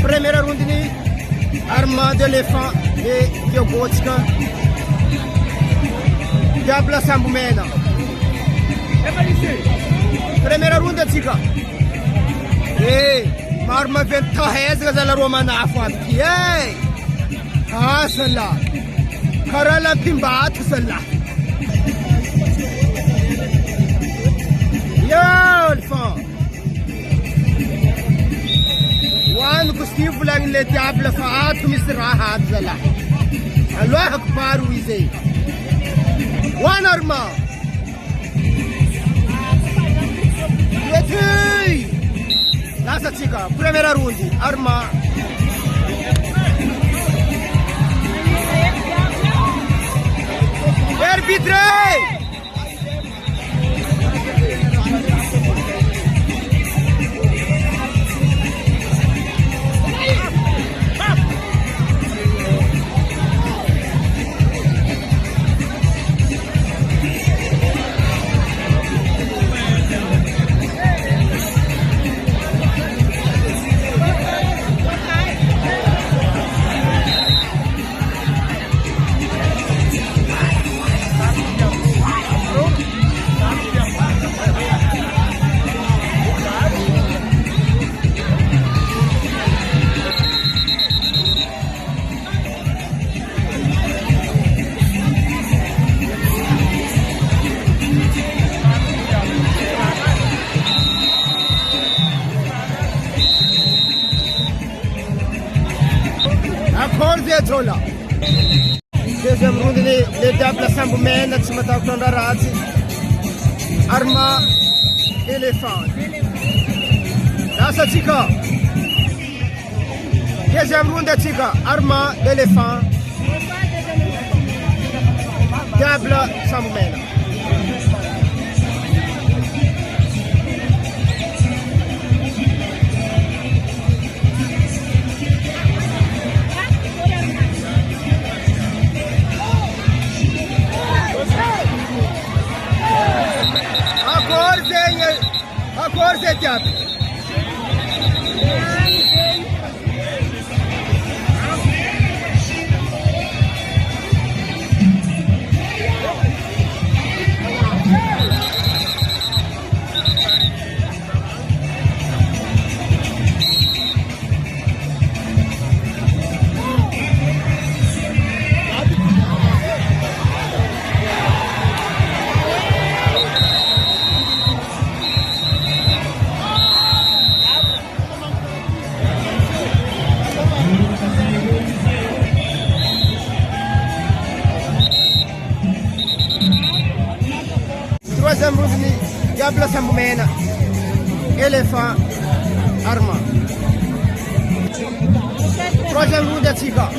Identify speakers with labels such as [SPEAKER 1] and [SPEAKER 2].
[SPEAKER 1] Primeira rondini, arma d'éléphant et Biobotska. Diabla Sambumena. Primeira ronda, tica. Ma arma venta hezga dalla Romana Afati. Salla. Karala Pimbat Salla. Yalfa. وان كستيف لان اللي تعبل فعات مسرعات زلا الله أكبر ويزي وان أرما يتي لا ستيكا بريميرا روندي أرما اربيتري Trola. Deuxième round les diables Sambumena qui m'attendent dans la race. Arma éléphant. Là ça tika. Deuxième round tika. Arma éléphant. Diable Sambumena. Forse diable. Troisième revenu, Diable Sambumena, éléphant, Arma. Troisième revenu, Tika.